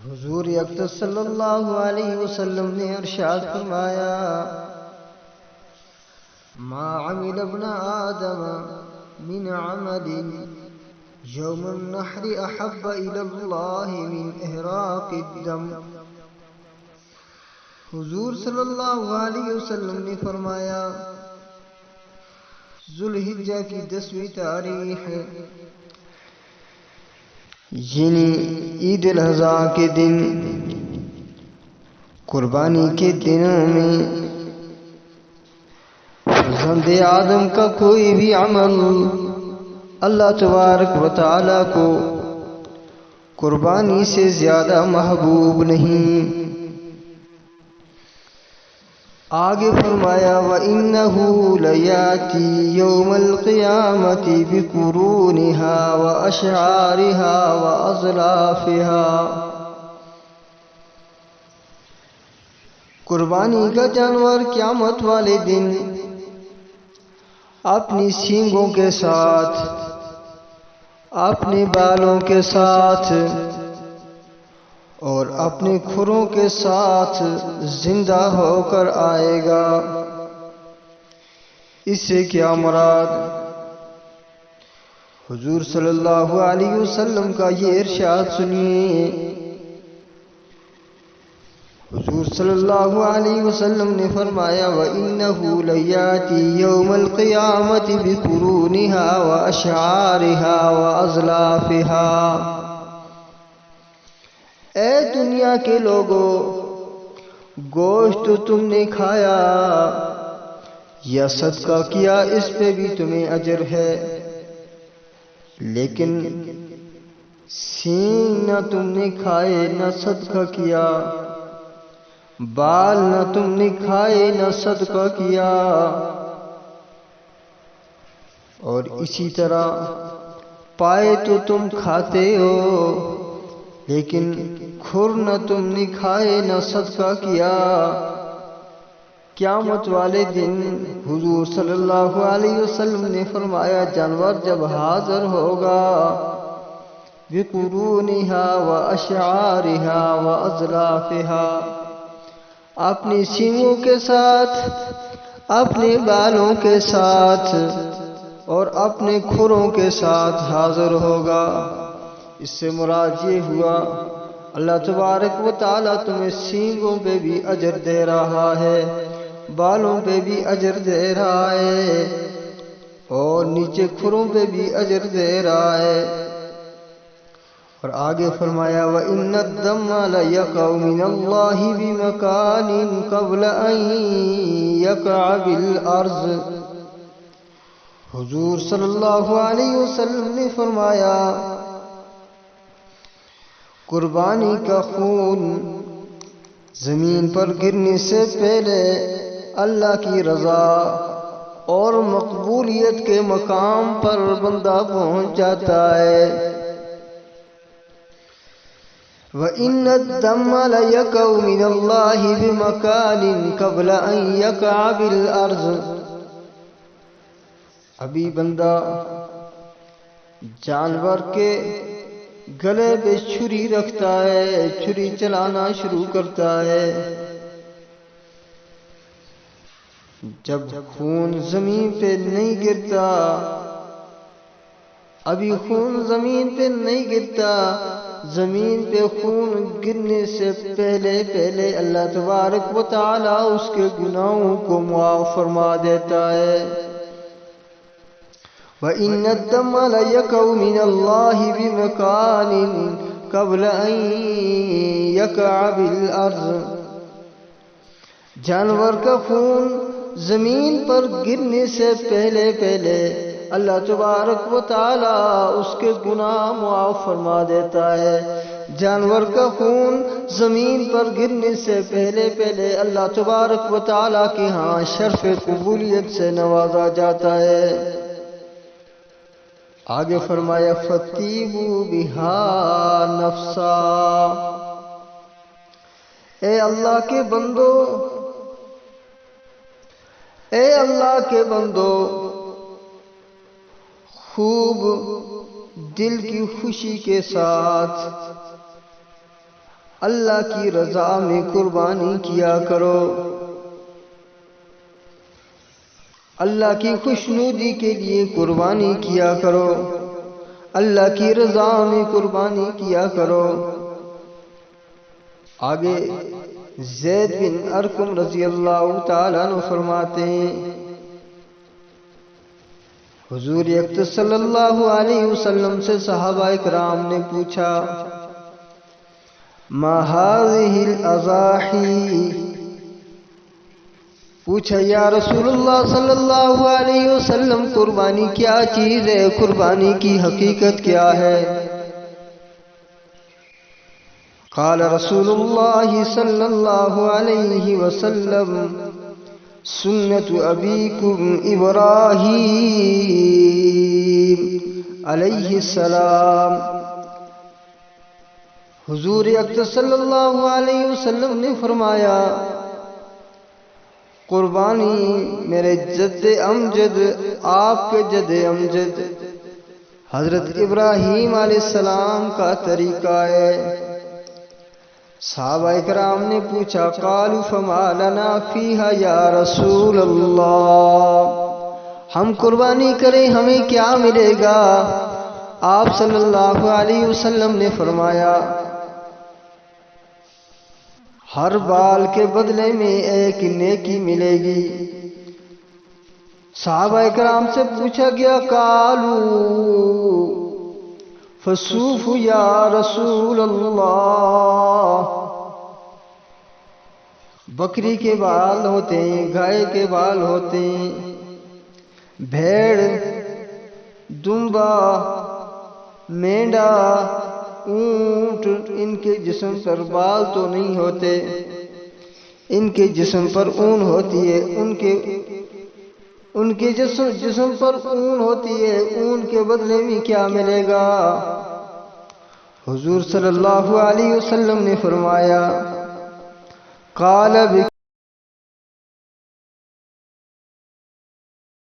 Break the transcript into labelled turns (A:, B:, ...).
A: حضور اقدس صلی اللہ علیہ وسلم نے ارشاد فرمایا، ما عمل ابن آدم من عمل یوم النحر احب الی اللہ من احراق الدم۔ حضور صلی اللہ علیہ وسلم نے فرمایا، ذوالحجہ کی 10ویں تاریخ یعنی عید الاضحیٰ کے دن، قربانی کے دنوں میں فرزند آدم کا کوئی بھی عمل اللہ تبارک و تعالی کو قربانی سے زیادہ محبوب نہیں۔ آگے فرمایا، وَإِنَّهُ لَيَأْتِي يَوْمَ الْقِيَامَةِ بِقُرُونِهَا وَأَشْعَارِهَا وَأَظْلَافِهَا۔ قربانی کا جانور قیامت والے دن اپنی سینگوں کے ساتھ، اپنے بالوں کے ساتھ اور اپنے کھروں کے ساتھ زندہ ہو کر آئے گا۔ اس سے کیا مراد؟ حضور صلی اللہ علیہ وسلم کا یہ ارشاد سنیے۔ حضور صلی اللہ علیہ وسلم نے فرمایا، وَإِنَّهُ لَيَأْتِي يَوْمَ الْقِيَامَةِ بِقُرُونِهَا وَأَشْعَارِهَا وَأَظْلَافِهَا۔ اے دنیا کے لوگو، گوشت تم نے کھایا یا صدقہ کیا، اس پہ بھی تمہیں اجر ہے، لیکن سینگ نہ تم نے کھائے نہ صدقہ کیا، بال نہ تم نے کھائے نہ صدقہ کیا، اور اسی طرح پائے تو تم کھاتے ہو لیکن کھر نہ تم نے کھائے نہ صدقہ کیا۔ قیامت والے دن حضور صلی اللہ علیہ وسلم نے فرمایا، جانور جب حاضر ہوگا بِقُرُونِهَا وَأَشْعَارِهَا وَأَظْلَافِهَا، اپنی سینگوں کے ساتھ، اپنے بالوں کے ساتھ اور اپنے کھروں کے ساتھ حاضر ہوگا۔ اس سے مراد یہ ہوا، اللہ تبارک و تعالیٰ تمہیں سینگوں پہ بھی اجر دے رہا ہے، بالوں پہ بھی اجر دے رہا ہے اور نیچے کھروں پہ بھی اجر دے رہا ہے۔ اور آگے فرمایا، وَإِنَّ الدَّمَّ لَيَقَعُ مِنَ اللَّهِ بِمَكَانٍ قَبْلَ أَن يَقَعَ بِالْأَرْضِ۔ حضور صلی اللہ علیہ وسلم نے فرمایا، قربانی کا خون زمین پر گرنے سے پہلے اللہ کی رضا اور مقبولیت کے مقام پر بندہ پہنچ جاتا ہے۔ وَإِنَّ الدَّمَّ لَيَقَعُ مِنَ اللَّهِ بِمَكَانٍ قَبْلَ أَن يَقَعَ بِالْأَرْضِ۔ ابھی بندہ جانور کے گلے پہ چھری رکھتا ہے، چھری چلانا شروع کرتا ہے، جب خون زمین پہ نہیں گرتا، ابھی خون زمین پہ نہیں گرتا، زمین پہ خون گرنے سے پہلے اللہ تبارک و تعالی اس کے گناہوں کو معاف فرما دیتا ہے۔ وَإِنَّ الدَّمَّ لَيَقَعُ مِنَ اللَّهِ بِمَكَانٍ قَبْلَ أَن يَقَعَ بِالْأَرْضِ۔ جانور کا خون زمین پر گرنے سے پہلے اللہ تبارک و تعالی اس کے گناہ معاف فرما دیتا ہے۔ جانور کا خون زمین پر گرنے سے پہلے اللہ تبارک و تعالی کے ہاں شرف قبولیت سے نوازا جاتا ہے۔ آگے فرمایا، فَطِيبُوا بِهَا نَفْسًا۔ اے اللہ کے بندو، اے اللہ کے بندو، خوب دل کی خوشی کے ساتھ اللہ کی رضا میں قربانی کیا کرو، اللہ کی خوشنودی کے لیے قربانی کیا کرو، اللہ کی رضا میں قربانی کیا کرو۔ آگے زید بن ارقم رضی اللہ تعالیٰ عنہ فرماتے ہیں حضور اقدس صلی اللہ علیہ وسلم سے صحابہ کرام نے پوچھا ما هذه الاضاحی، پوچھا یا رسول اللہ صلی اللہ علیہ وسلم قربانی کیا چیز ہے، قربانی کی حقیقت کیا ہے؟ قال رسول اللہ صلی اللہ علیہ وسلم سنت ابیکم ابراہیم علیہ السلام۔ حضور اقدس صلی اللہ علیہ وسلم نے فرمایا قربانی میرے جد امجد، آپ کے جد امجد حضرت ابراہیم علیہ السلام کا طریقہ ہے۔ صحابہ کرام نے پوچھا قالوا فما لنا فیہا یا رسول اللہ، ہم قربانی کریں ہمیں کیا ملے گا؟ آپ صلی اللہ علیہ وسلم نے فرمایا ہر بال کے بدلے میں ایک نیکی ملے گی۔ صحابہ کرام سے پوچھا گیا قالوا فصوف یا رسول اللہ، بکری کے بال ہوتے ہیں، گائے کے بال ہوتے ہیں، بھیڑ، دمبا، مینڈا، اونٹ، ان کے جسم پر بال تو نہیں ہوتے، ان کے جسم پر اون ہوتی ہے، ان کے جسم پر اون ہوتی ہے، اون کے بدلے میں کیا ملے گا؟ حضور صلی اللہ علیہ وسلم نے فرمایا قال